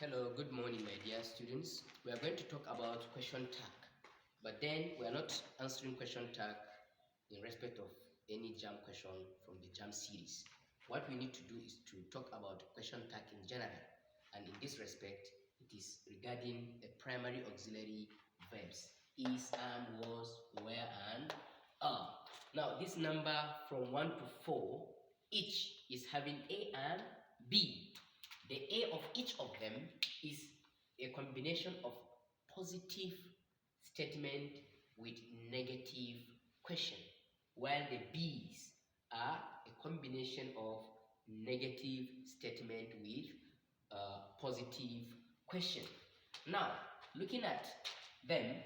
Hello, good morning, my dear students. We are going to talk about question tag, but then we are not answering question tag in respect of any JAMB question from the JAMB series. What we need to do is to talk about question tag in general, and in this respect, it is regarding the primary auxiliary verbs: is, am, was, were, and are. Now, this number from 1 to 4, each is having A and B. The A of each of them is a combination of positive statement with negative question, while the B's are a combination of negative statement with positive question. Now, looking at them,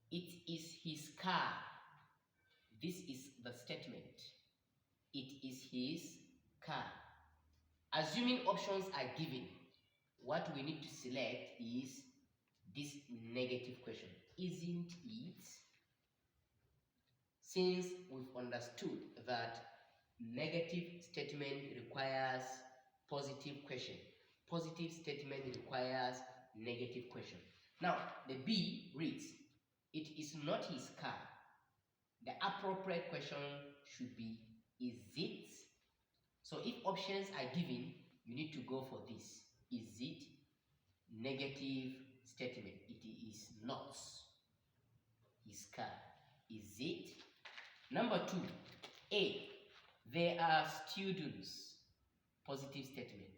it is his car. This is the statement. It is his car. Assuming options are given, what we need to select is this negative question. Isn't it? Since we've understood that negative statement requires positive question, positive statement requires negative question. Now, the B reads, it is not his car. The appropriate question should be, is it? So if options are given, you need to go for this. Is it? Negative statement. It is not his car. Is it? Number 2, A. They are students. Positive statement.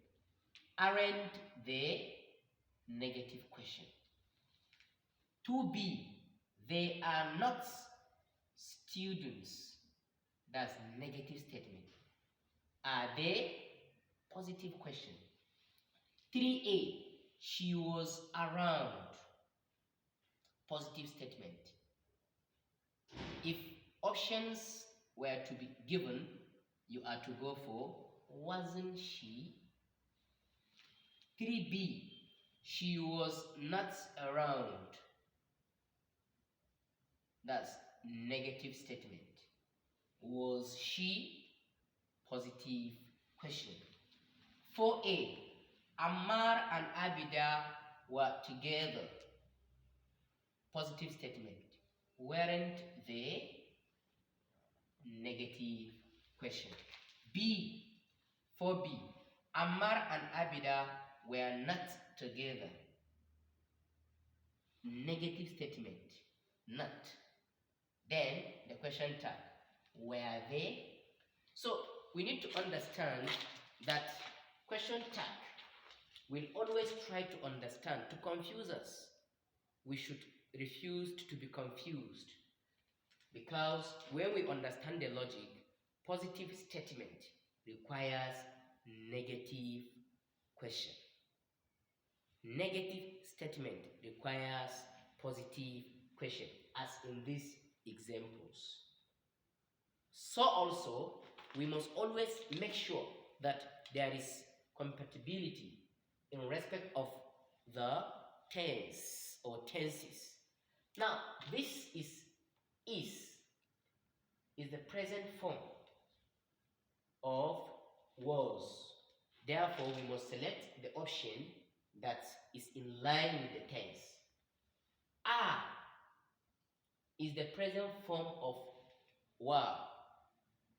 Aren't they? Negative question. 2B. They are not students. That's negative statement. Are they? Positive question. 3A. She was around. Positive statement. If options were to be given, you are to go for wasn't she? 3B. She was not around. That's negative statement. Was she? Positive question. 4A. Ammar and Abida were together. Positive statement. Weren't they? Negative question. B. 4B. Ammar and Abida were not together. Negative statement. Not. Then the question tag. Were they? So we need to understand that question tag will always try to understand, to confuse us. We should refuse to be confused, because when we understand the logic, positive statement requires negative question. Negative statement requires positive question, as in these examples. So also, we must always make sure that there is compatibility in respect of the tense or tenses. Now, this is the present form of was. Therefore, we must select the option that is in line with the tense. Are is the present form of were.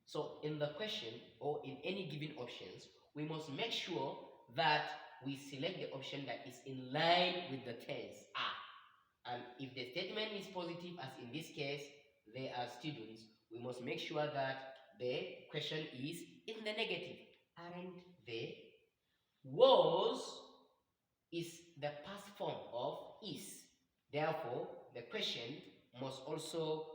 So in the question or in any given options, we must make sure that we select the option that is in line with the tense are. And if the statement is positive, as in this case, they are students, we must make sure that the question is in the negative. Aren't they? Was is the past form of is. Therefore, the question must also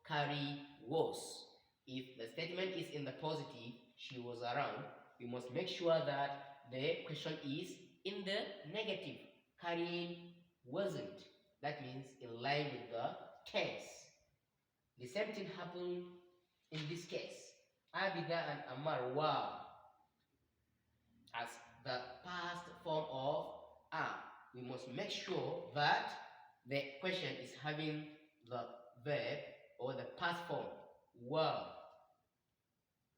carry was. If the statement is in the positive, she was around, we must make sure that the question is in the negative, carrying wasn't. That means in line with the tense. The same thing happened in this case. Abida and Ammar were, as the past form of are. We must make sure that the question is having the verb or the past form were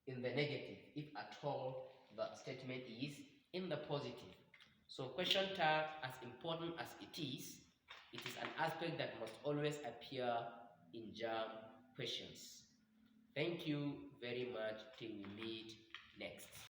in the negative, if at all the statement is in the positive. So question tag, as important as it is an aspect that must always appear in JAMB questions. Thank you very much till we meet next.